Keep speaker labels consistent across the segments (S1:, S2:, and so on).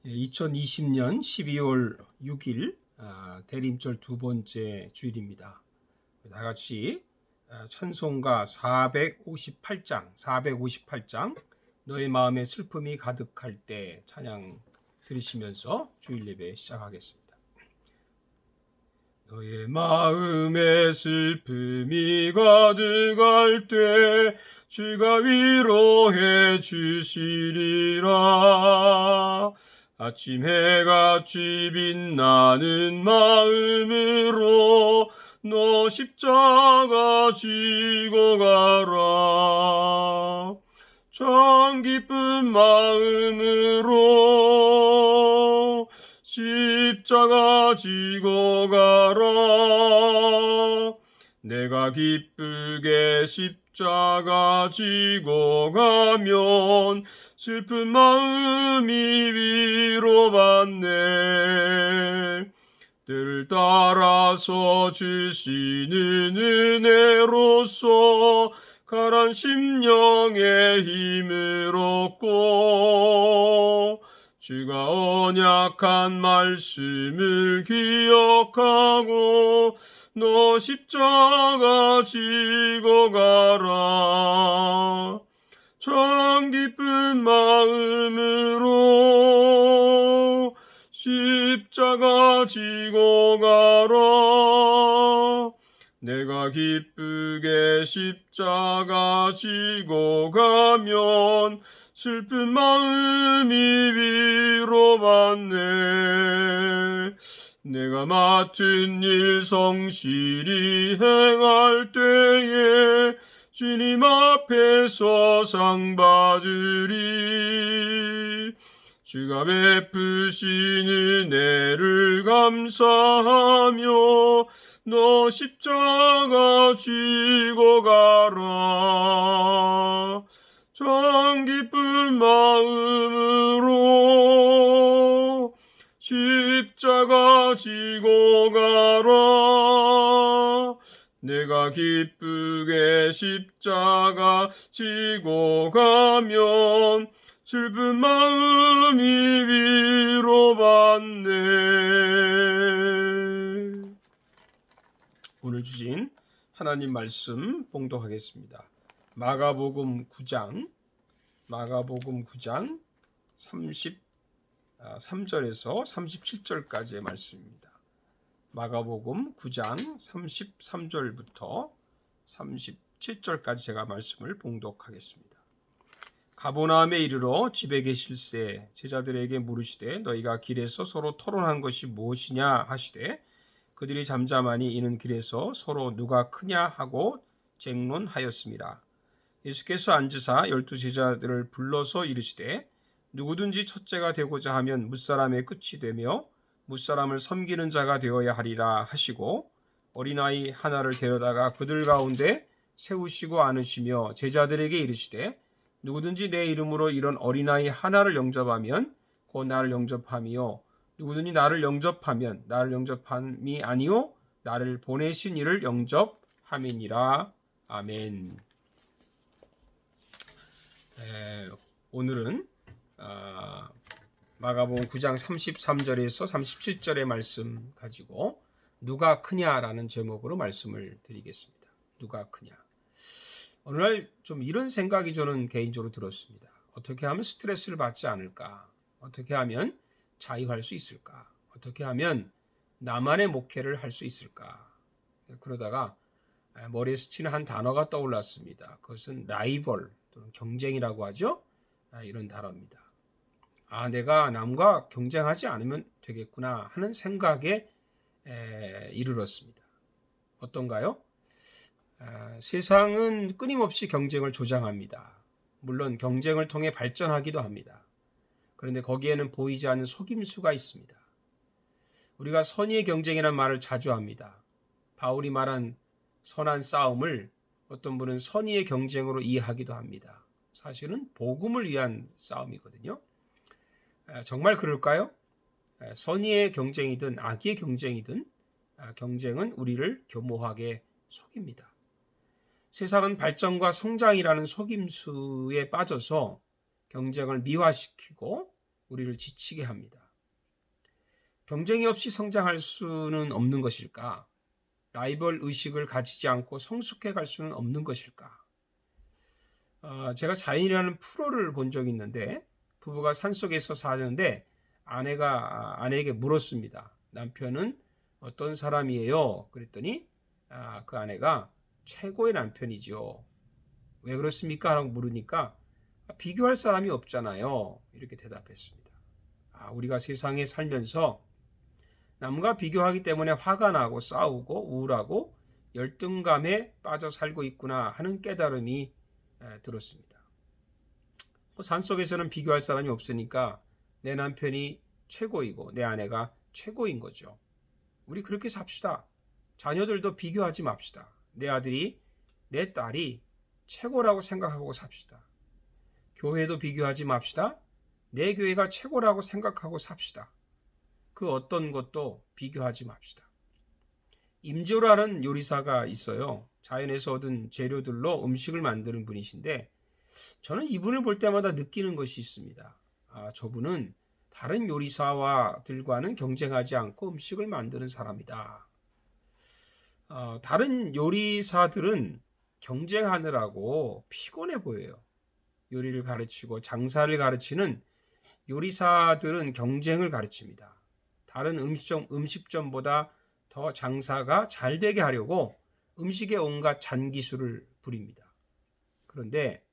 S1: 2020년 12월 6일 대림절 두 번째 주일입니다. 다 같이 찬송가 458장 너의 마음에 슬픔이 가득할 때 찬양 들으시면서 주일 예배 시작하겠습니다. 너의 마음에 슬픔이 가득할 때 주가 위로해 주시리라. 아침 해같이 빛나는 마음으로 너 십자가 지고 가라. 참 기쁜 마음으로 십자가 지고 가라. 내가 기쁘게 십자가 지고 가면 슬픈 마음이 위로받네. 때를 따라서 주시는 은혜로서 가란 심령의 힘을 얻고 주가 언약한 말씀을 기억하고 너 십자가 지고 가라. 참 기쁜 마음으로 십자가 지고 가라. 내가 기쁘게 십자가 지고 가면 슬픈 마음이 위로받네. 내가 맡은 일 성실히 행할 때에 주님 앞에서 상 받으리. 주가 베푸신 은혜를 감사하며 너 십자가 지고 가라. 참 기쁜 마음으로 십자가 지고 가라. 내가 기쁘게 십자가 지고 가면 슬픈 마음이 위로받네. 오늘 주신 하나님 말씀 봉독하겠습니다. 마가복음 9장 33절에서 37절까지의 말씀입니다. 마가복음 9장 33절부터 37절까지 제가 말씀을 봉독하겠습니다. 가버나움에 이르러 집에 계실새 제자들에게 물으시되 너희가 길에서 서로 토론한 것이 무엇이냐 하시되 그들이 잠잠하니 이는 길에서 서로 누가 크냐 하고 쟁론하였습니다. 예수께서 앉으사 12 제자들을 불러서 이르시되 누구든지 첫째가 되고자 하면 뭇사람의 끝이 되며 뭇사람을 섬기는 자가 되어야 하리라 하시고 어린아이 하나를 데려다가 그들 가운데 세우시고 안으시며 제자들에게 이르시되 누구든지 내 이름으로 이런 어린아이 하나를 영접하면 곧 나를 영접함이요 누구든지 나를 영접하면 나를 영접함이 아니요 나를 보내신 이를 영접함이니라. 아멘. 오늘은 마가복음 9장 33절에서 37절의 말씀 가지고 누가 크냐라는 제목으로 말씀을 드리겠습니다. 누가 크냐. 오늘날 좀 이런 생각이 저는 개인적으로 들었습니다. 어떻게 하면 스트레스를 받지 않을까? 어떻게 하면 자유할 수 있을까? 어떻게 하면 나만의 목회를 할 수 있을까? 그러다가 머리에 스치는 한 단어가 떠올랐습니다. 그것은 라이벌 또는 경쟁이라고 하죠. 이런 단어입니다. 내가 남과 경쟁하지 않으면 되겠구나 하는 생각에 이르렀습니다. 어떤가요? 세상은 끊임없이 경쟁을 조장합니다. 물론 경쟁을 통해 발전하기도 합니다. 그런데 거기에는 보이지 않는 속임수가 있습니다. 우리가 선의의 경쟁이라는 말을 자주 합니다. 바울이 말한 선한 싸움을 어떤 분은 선의의 경쟁으로 이해하기도 합니다. 사실은 복음을 위한 싸움이거든요. 정말 그럴까요? 선의의 경쟁이든 악의 경쟁이든 경쟁은 우리를 교모하게 속입니다. 세상은 발전과 성장이라는 속임수에 빠져서 경쟁을 미화시키고 우리를 지치게 합니다. 경쟁이 없이 성장할 수는 없는 것일까? 라이벌 의식을 가지지 않고 성숙해 갈 수는 없는 것일까? 제가 자연이라는 프로를 본 적이 있는데 부부가 산속에서 사는데 아내가 아내에게 물었습니다. 남편은 어떤 사람이에요? 그랬더니 그 아내가 최고의 남편이죠. 왜 그렇습니까? 라고 물으니까 비교할 사람이 없잖아요. 이렇게 대답했습니다. 우리가 세상에 살면서 남과 비교하기 때문에 화가 나고 싸우고 우울하고 열등감에 빠져 살고 있구나 하는 깨달음이 들었습니다. 산속에서는 비교할 사람이 없으니까 내 남편이 최고이고 내 아내가 최고인 거죠. 우리 그렇게 삽시다. 자녀들도 비교하지 맙시다. 내 아들이 내 딸이 최고라고 생각하고 삽시다. 교회도 비교하지 맙시다. 내 교회가 최고라고 생각하고 삽시다. 그 어떤 것도 비교하지 맙시다. 임지호라는 요리사가 있어요. 자연에서 얻은 재료들로 음식을 만드는 분이신데 저는 이분을 볼 때마다 느끼는 것이 있습니다. 저분은 다른 요리사와들과는 경쟁하지 않고 음식을 만드는 사람이다. 다른 요리사들은 경쟁하느라고 피곤해 보여요. 요리를 가르치고 장사를 가르치는 요리사들은 경쟁을 가르칩니다. 다른 음식점보다 더 장사가 잘 되게 하려고 음식에 온갖 잔기술을 부립니다. 그런데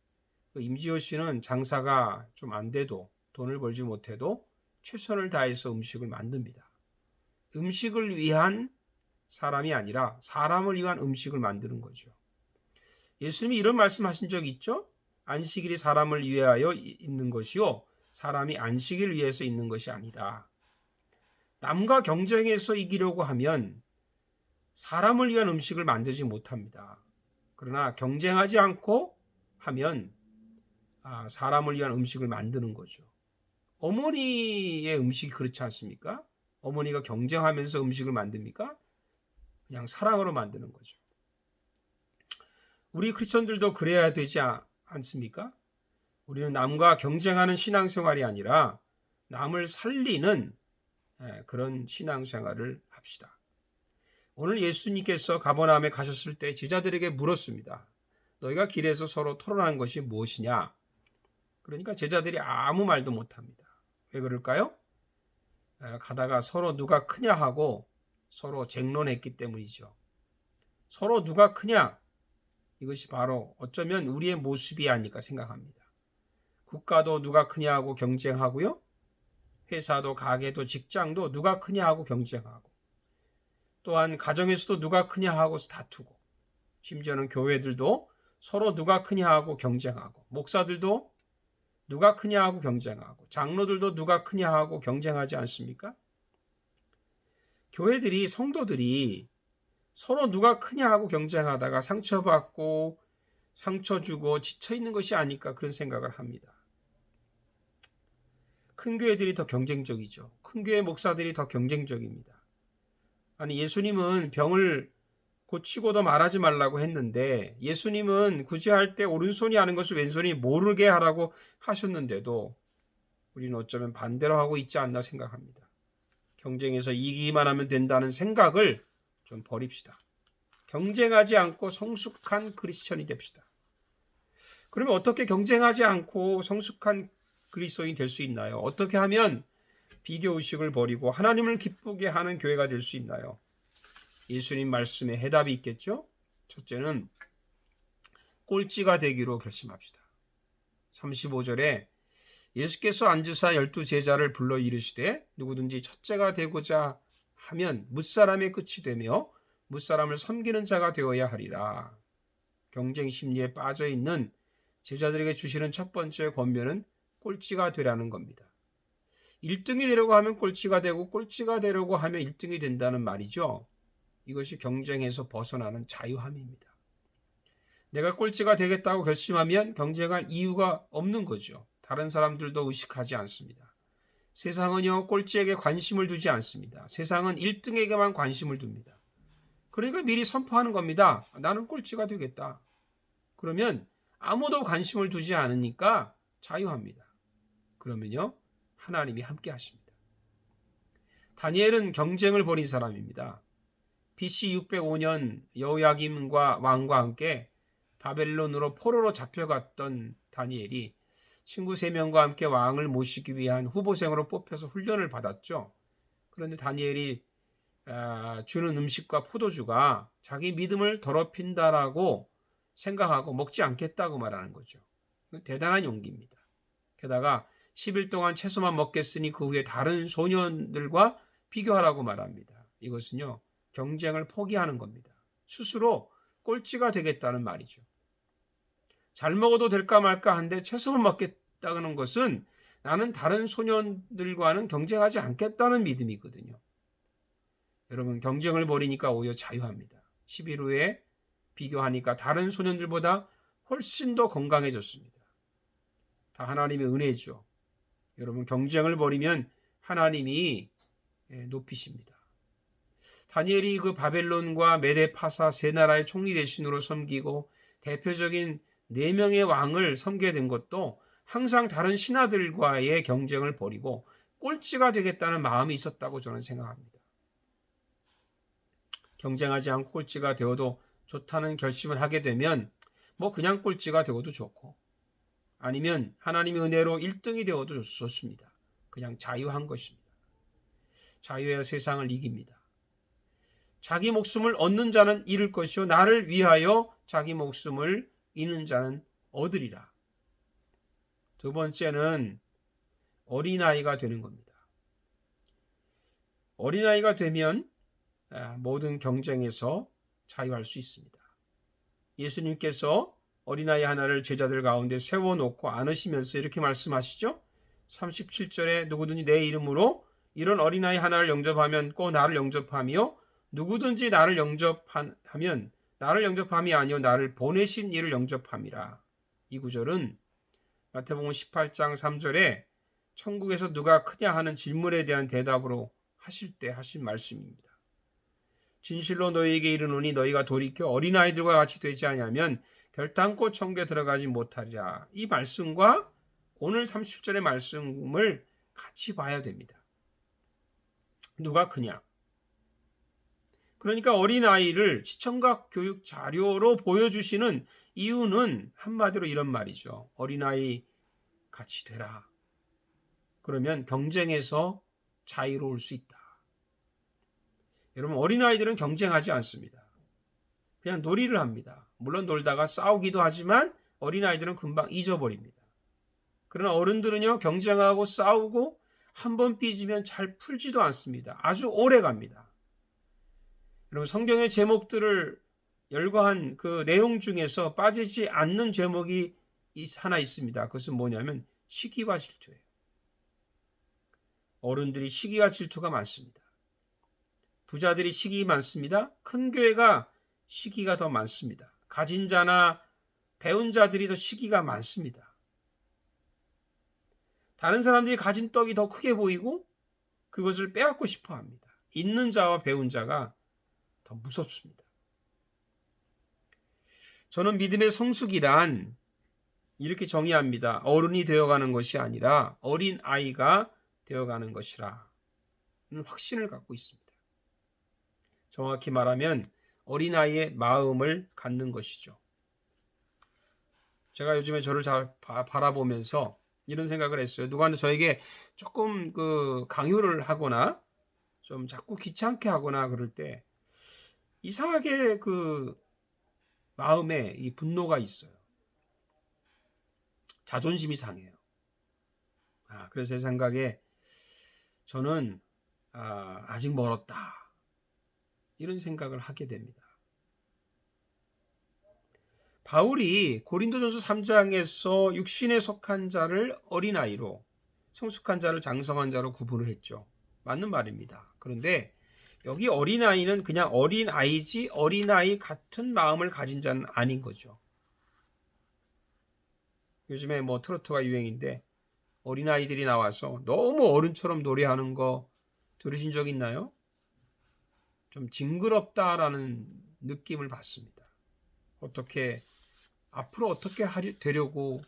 S1: 임지호 씨는 장사가 좀 안 돼도 돈을 벌지 못해도 최선을 다해서 음식을 만듭니다. 음식을 위한 사람이 아니라 사람을 위한 음식을 만드는 거죠. 예수님이 이런 말씀하신 적 있죠? 안식일이 사람을 위하여 있는 것이요 사람이 안식일을 위해서 있는 것이 아니다. 남과 경쟁해서 이기려고 하면 사람을 위한 음식을 만들지 못합니다. 그러나 경쟁하지 않고 하면 사람을 위한 음식을 만드는 거죠. 어머니의 음식이 그렇지 않습니까? 어머니가 경쟁하면서 음식을 만듭니까? 그냥 사랑으로 만드는 거죠. 우리 크리스천들도 그래야 되지 않습니까? 우리는 남과 경쟁하는 신앙생활이 아니라 남을 살리는 그런 신앙생활을 합시다. 오늘 예수님께서 가버나움에 가셨을 때 제자들에게 물었습니다. 너희가 길에서 서로 토론하는 것이 무엇이냐? 그러니까 제자들이 아무 말도 못합니다. 왜 그럴까요? 가다가 서로 누가 크냐 하고 서로 쟁론했기 때문이죠. 서로 누가 크냐? 이것이 바로 어쩌면 우리의 모습이 아닐까 생각합니다. 국가도 누가 크냐 하고 경쟁하고요. 회사도 가게도 직장도 누가 크냐 하고 경쟁하고 또한 가정에서도 누가 크냐 하고 다투고 심지어는 교회들도 서로 누가 크냐 하고 경쟁하고 목사들도 누가 크냐 하고 경쟁하고 장로들도 누가 크냐 하고 경쟁하지 않습니까? 교회들이 성도들이 서로 누가 크냐 하고 경쟁하다가 상처받고 상처 주고 지쳐있는 것이 아닐까 그런 생각을 합니다. 큰 교회들이 더 경쟁적이죠. 큰 교회 목사들이 더 경쟁적입니다. 아니 예수님은 병을 고치고도 말하지 말라고 했는데 예수님은 굳이 할 때 오른손이 하는 것을 왼손이 모르게 하라고 하셨는데도 우리는 어쩌면 반대로 하고 있지 않나 생각합니다. 경쟁에서 이기기만 하면 된다는 생각을 좀 버립시다. 경쟁하지 않고 성숙한 크리스천이 됩시다. 그러면 어떻게 경쟁하지 않고 성숙한 그리스도인이 될 수 있나요? 어떻게 하면 비교의식을 버리고 하나님을 기쁘게 하는 교회가 될 수 있나요? 예수님 말씀에 해답이 있겠죠? 첫째는 꼴찌가 되기로 결심합시다. 35절에 예수께서 앉으사 12제자를 불러 이르시되 누구든지 첫째가 되고자 하면 뭇사람의 끝이 되며 뭇사람을 섬기는 자가 되어야 하리라. 경쟁 심리에 빠져 있는 제자들에게 주시는 첫 번째 권면은 꼴찌가 되라는 겁니다. 1등이 되려고 하면 꼴찌가 되고 꼴찌가 되려고 하면 1등이 된다는 말이죠. 이것이 경쟁에서 벗어나는 자유함입니다. 내가 꼴찌가 되겠다고 결심하면 경쟁할 이유가 없는 거죠. 다른 사람들도 의식하지 않습니다. 세상은요 꼴찌에게 관심을 두지 않습니다. 세상은 1등에게만 관심을 둡니다. 그러니까 미리 선포하는 겁니다. 나는 꼴찌가 되겠다. 그러면 아무도 관심을 두지 않으니까 자유합니다. 그러면요 하나님이 함께 하십니다. 다니엘은 경쟁을 벌인 사람입니다. BC 605년 여호야김과 왕과 함께 바벨론으로 포로로 잡혀갔던 다니엘이 친구 3명과 함께 왕을 모시기 위한 후보생으로 뽑혀서 훈련을 받았죠. 그런데 다니엘이 주는 음식과 포도주가 자기 믿음을 더럽힌다라고 생각하고 먹지 않겠다고 말하는 거죠. 대단한 용기입니다. 게다가 10일 동안 채소만 먹겠으니 그 후에 다른 소년들과 비교하라고 말합니다. 이것은요, 경쟁을 포기하는 겁니다. 스스로 꼴찌가 되겠다는 말이죠. 잘 먹어도 될까 말까 한데 채소만 먹겠다는 것은 나는 다른 소년들과는 경쟁하지 않겠다는 믿음이거든요. 여러분, 경쟁을 벌이니까 오히려 자유합니다. 10일 후에 비교하니까 다른 소년들보다 훨씬 더 건강해졌습니다. 다 하나님의 은혜죠. 여러분, 경쟁을 벌이면 하나님이 높이십니다. 다니엘이 그 바벨론과 메데파사 세 나라의 총리 대신으로 섬기고 대표적인 4명의 왕을 섬기게 된 것도 항상 다른 신하들과의 경쟁을 벌이고 꼴찌가 되겠다는 마음이 있었다고 저는 생각합니다. 경쟁하지 않고 꼴찌가 되어도 좋다는 결심을 하게 되면 그냥 꼴찌가 되어도 좋고, 아니면 하나님의 은혜로 1등이 되어도 좋습니다. 그냥 자유한 것입니다. 자유해야 세상을 이깁니다. 자기 목숨을 얻는 자는 잃을 것이요 나를 위하여 자기 목숨을 잃는 자는 얻으리라. 두 번째는 어린아이가 되는 겁니다. 어린아이가 되면 모든 경쟁에서 자유할 수 있습니다. 예수님께서 어린아이 하나를 제자들 가운데 세워놓고 안으시면서 이렇게 말씀하시죠. 37절에 누구든지 내 이름으로 이런 어린아이 하나를 영접하면 꼭 나를 영접하며 누구든지 나를 영접하면 나를 영접함이 아니요 나를 보내신 이를 영접함이라. 이 구절은 마태복음 18장 3절에 천국에서 누가 크냐 하는 질문에 대한 대답으로 하실 때 하신 말씀입니다. 진실로 너희에게 이르노니 너희가 돌이켜 어린아이들과 같이 되지 아니하면 결단코 천국에 들어가지 못하리라. 이 말씀과 오늘 30절의 말씀을 같이 봐야 됩니다. 누가 크냐? 그러니까 어린아이를 시청각 교육 자료로 보여주시는 이유는 한마디로 이런 말이죠. 어린아이 같이 되라. 그러면 경쟁에서 자유로울 수 있다. 여러분, 어린아이들은 경쟁하지 않습니다. 그냥 놀이를 합니다. 물론 놀다가 싸우기도 하지만 어린아이들은 금방 잊어버립니다. 그러나 어른들은요, 경쟁하고 싸우고 한 번 삐지면 잘 풀지도 않습니다. 아주 오래 갑니다. 여러분, 성경의 제목들을 열거한 그 내용 중에서 빠지지 않는 제목이 하나 있습니다. 그것은 뭐냐면 시기와 질투예요. 어른들이 시기와 질투가 많습니다. 부자들이 시기 많습니다. 큰 교회가 시기가 더 많습니다. 가진 자나 배운 자들이 더 시기가 많습니다. 다른 사람들이 가진 떡이 더 크게 보이고 그것을 빼앗고 싶어 합니다. 있는 자와 배운 자가 더 무섭습니다. 저는 믿음의 성숙이란 이렇게 정의합니다. 어른이 되어가는 것이 아니라 어린 아이가 되어가는 것이라 확신을 갖고 있습니다. 정확히 말하면 어린아이의 마음을 갖는 것이죠. 제가 요즘에 저를 잘 바라보면서 이런 생각을 했어요. 누가 저에게 조금 강요를 하거나 좀 자꾸 귀찮게 하거나 그럴 때 이상하게 마음에 이 분노가 있어요. 자존심이 상해요. 그래서 제 생각에 저는 아직 멀었다. 이런 생각을 하게 됩니다. 바울이 고린도전서 3장에서 육신에 속한 자를 어린아이로, 성숙한 자를 장성한 자로 구분을 했죠. 맞는 말입니다. 그런데 여기 어린아이는 그냥 어린아이지 어린아이 같은 마음을 가진 자는 아닌 거죠. 요즘에 트로트가 유행인데 어린아이들이 나와서 너무 어른처럼 노래하는 거 들으신 적 있나요? 좀 징그럽다라는 느낌을 받습니다. 앞으로 어떻게 되려고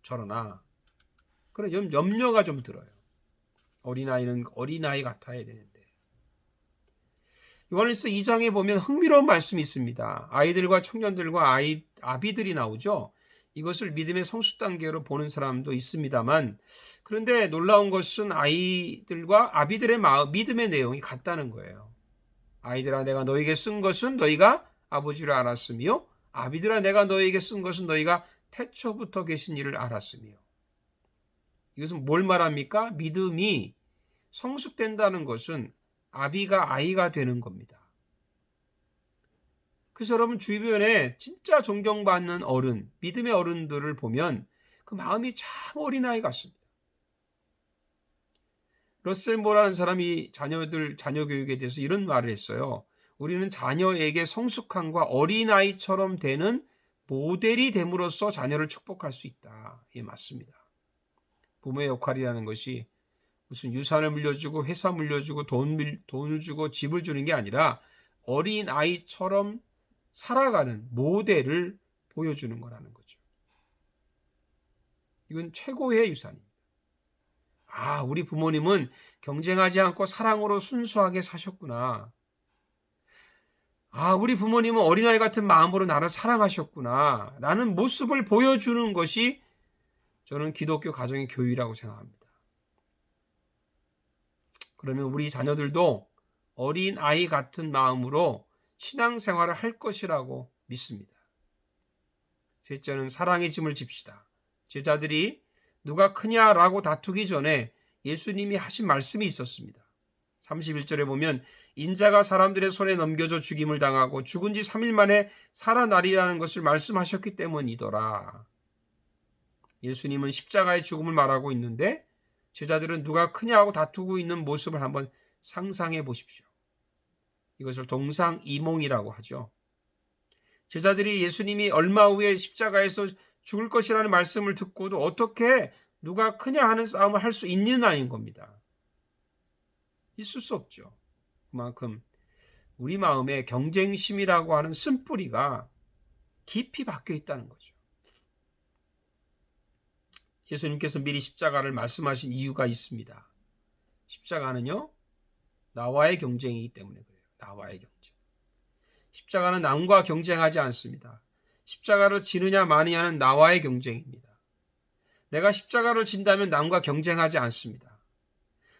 S1: 저러나 그런 염려가 좀 들어요. 어린아이는 어린아이 같아야 되는데. 요한일서 2장에 보면 흥미로운 말씀이 있습니다. 아이들과 청년들과 아비들이 나오죠. 이것을 믿음의 성숙 단계로 보는 사람도 있습니다만, 그런데 놀라운 것은 아이들과 아비들의 믿음의 내용이 같다는 거예요. 아이들아, 내가 너에게 쓴 것은 너희가 아버지를 알았으며, 아비들아, 내가 너에게 쓴 것은 너희가 태초부터 계신 이를 알았으며. 이것은 뭘 말합니까? 믿음이 성숙된다는 것은 아비가 아이가 되는 겁니다. 그래서 여러분 주변에 진짜 존경받는 어른, 믿음의 어른들을 보면 그 마음이 참 어린아이 같습니다. 러셀 모라는 사람이 자녀 교육에 대해서 이런 말을 했어요. 우리는 자녀에게 성숙함과 어린아이처럼 되는 모델이 됨으로써 자녀를 축복할 수 있다. 이게 맞습니다. 부모의 역할이라는 것이 무슨 유산을 물려주고 회사 물려주고 돈을 주고 집을 주는 게 아니라 어린아이처럼 살아가는 모델을 보여주는 거라는 거죠. 이건 최고의 유산입니다. 아, 우리 부모님은 경쟁하지 않고 사랑으로 순수하게 사셨구나. 아, 우리 부모님은 어린아이 같은 마음으로 나를 사랑하셨구나. 라는 모습을 보여주는 것이 저는 기독교 가정의 교육이라고 생각합니다. 그러면 우리 자녀들도 어린아이 같은 마음으로 신앙생활을 할 것이라고 믿습니다. 셋째는 사랑의 짐을 집시다. 제자들이 누가 크냐라고 다투기 전에 예수님이 하신 말씀이 있었습니다. 31절에 보면 인자가 사람들의 손에 넘겨져 죽임을 당하고 죽은 지 3일 만에 살아나리라는 것을 말씀하셨기 때문이더라. 예수님은 십자가의 죽음을 말하고 있는데 제자들은 누가 크냐고 다투고 있는 모습을 한번 상상해 보십시오. 이것을 동상이몽이라고 하죠. 제자들이 예수님이 얼마 후에 십자가에서 죽을 것이라는 말씀을 듣고도 어떻게 누가 크냐 하는 싸움을 할 수 있는 아이인 겁니다. 있을 수 없죠. 그만큼 우리 마음에 경쟁심이라고 하는 쓴뿌리가 깊이 박혀 있다는 거죠. 예수님께서 미리 십자가를 말씀하신 이유가 있습니다. 십자가는요, 나와의 경쟁이기 때문에 그래요. 나와의 경쟁. 십자가는 남과 경쟁하지 않습니다. 십자가를 지느냐 마느냐는 나와의 경쟁입니다. 내가 십자가를 진다면 남과 경쟁하지 않습니다.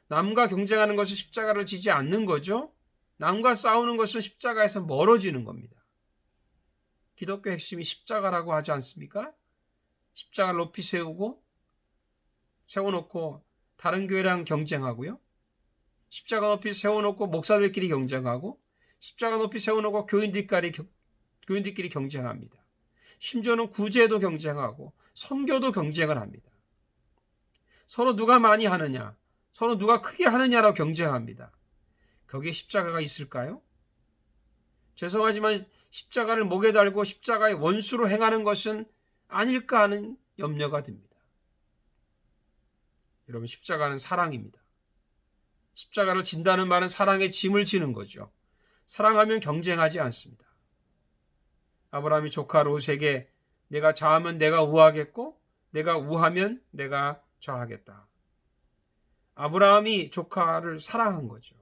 S1: 남과 경쟁하는 것은 십자가를 지지 않는 거죠. 남과 싸우는 것은 십자가에서 멀어지는 겁니다. 기독교 핵심이 십자가라고 하지 않습니까? 십자가를 높이 세워놓고 다른 교회랑 경쟁하고요. 십자가 높이 세워놓고 목사들끼리 경쟁하고 십자가 높이 세워놓고 교인들끼리 경쟁합니다. 심지어는 구제도 경쟁하고 선교도 경쟁을 합니다. 서로 누가 많이 하느냐, 서로 누가 크게 하느냐라고 경쟁합니다. 거기에 십자가가 있을까요? 죄송하지만 십자가를 목에 달고 십자가의 원수로 행하는 것은 아닐까 하는 염려가 듭니다. 여러분, 십자가는 사랑입니다. 십자가를 진다는 말은 사랑의 짐을 지는 거죠. 사랑하면 경쟁하지 않습니다. 아브라함이 조카 롯에게 내가 좌하면 내가 우하겠고 내가 우하면 내가 좌하겠다. 아브라함이 조카를 사랑한 거죠.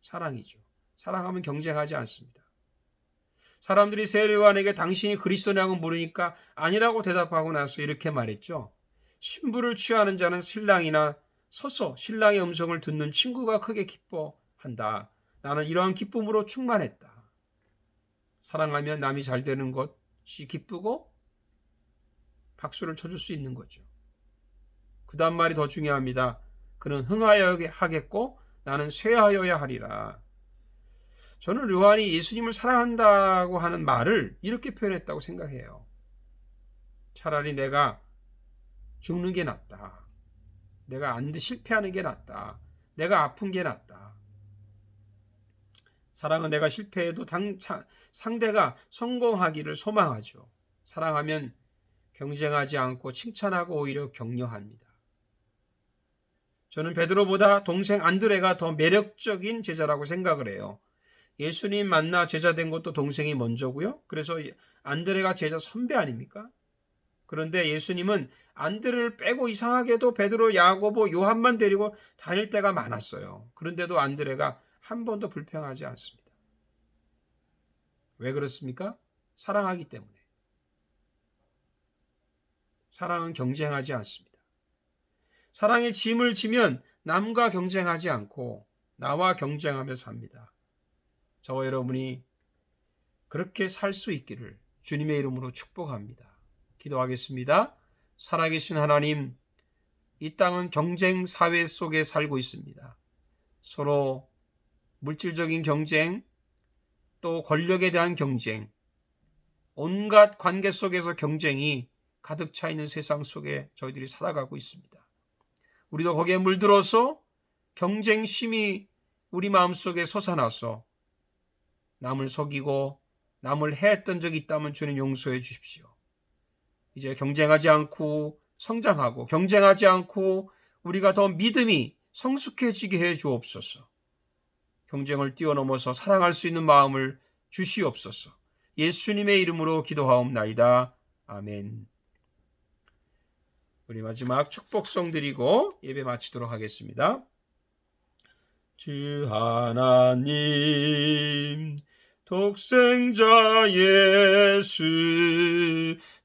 S1: 사랑이죠. 사랑하면 경쟁하지 않습니다. 사람들이 세례요한에게 당신이 그리스도냐고 물으니까 아니라고 대답하고 나서 이렇게 말했죠. 신부를 취하는 자는 신랑이나 서서 신랑의 음성을 듣는 친구가 크게 기뻐한다. 나는 이러한 기쁨으로 충만했다. 사랑하면 남이 잘 되는 것이 기쁘고 박수를 쳐줄 수 있는 거죠. 그 다음 말이 더 중요합니다. 그는 흥하여 하겠고 나는 쇠하여야 하리라. 저는 요한이 예수님을 사랑한다고 하는 말을 이렇게 표현했다고 생각해요. 차라리 내가 죽는 게 낫다. 내가 실패하는 게 낫다. 내가 아픈 게 낫다. 사랑은 내가 실패해도 상대가 성공하기를 소망하죠. 사랑하면 경쟁하지 않고 칭찬하고 오히려 격려합니다. 저는 베드로보다 동생 안드레가 더 매력적인 제자라고 생각을 해요. 예수님 만나 제자 된 것도 동생이 먼저고요. 그래서 안드레가 제자 선배 아닙니까? 그런데 예수님은 안드레를 빼고 이상하게도 베드로, 야고보, 요한만 데리고 다닐 때가 많았어요. 그런데도 안드레가 한 번도 불평하지 않습니다. 왜 그렇습니까? 사랑하기 때문에. 사랑은 경쟁하지 않습니다. 사랑의 짐을 지면 남과 경쟁하지 않고 나와 경쟁하며 삽니다. 저와 여러분이 그렇게 살 수 있기를 주님의 이름으로 축복합니다. 기도하겠습니다. 살아계신 하나님, 이 땅은 경쟁 사회 속에 살고 있습니다. 서로 물질적인 경쟁, 또 권력에 대한 경쟁, 온갖 관계 속에서 경쟁이 가득 차 있는 세상 속에 저희들이 살아가고 있습니다. 우리도 거기에 물들어서 경쟁심이 우리 마음속에 솟아나서 남을 속이고 남을 해했던 적이 있다면 주님 용서해 주십시오. 이제 경쟁하지 않고 성장하고 경쟁하지 않고 우리가 더 믿음이 성숙해지게 해 주옵소서. 경쟁을 뛰어넘어서 사랑할 수 있는 마음을 주시옵소서. 예수님의 이름으로 기도하옵나이다. 아멘. 우리 마지막 축복성 드리고 예배 마치도록 하겠습니다. 주 하나님 독생자 예수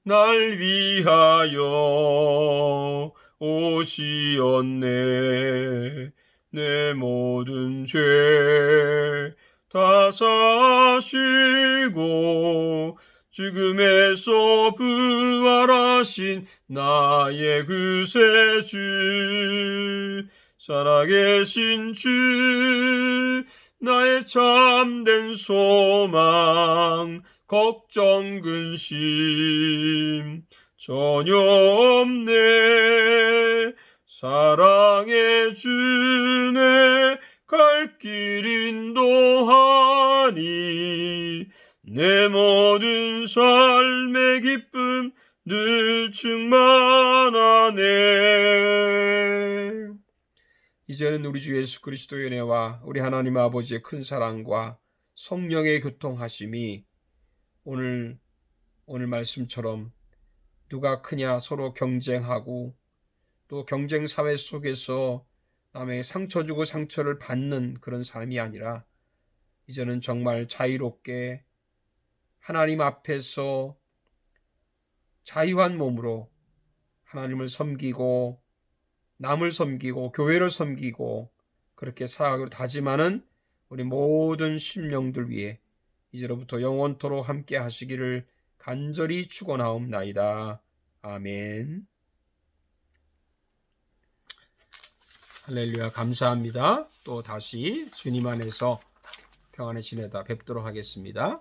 S1: 날 위하여 오시었네. 내 모든 죄 다 사시고 죽음에서 부활하신 나의 구세주, 살아계신 주, 나의 참된 소망, 걱정 근심 전혀 없네. 사랑해 주네 갈 길 인도하니 내 모든 삶의 기쁨 늘 충만하네. 이제는 우리 주 예수 그리스도의 은혜와 우리 하나님 아버지의 큰 사랑과 성령의 교통하심이 오늘 말씀처럼 누가 크냐 서로 경쟁하고 또 경쟁 사회 속에서 남에게 상처 주고 상처를 받는 그런 삶이 아니라 이제는 정말 자유롭게 하나님 앞에서 자유한 몸으로 하나님을 섬기고 남을 섬기고 교회를 섬기고 그렇게 살아가기로 다짐하는 우리 모든 심령들 위해 이제로부터 영원토록 함께 하시기를 간절히 축원하옵나이다. 아멘. 할렐루야. 감사합니다. 또 다시 주님 안에서 평안에 지내다 뵙도록 하겠습니다.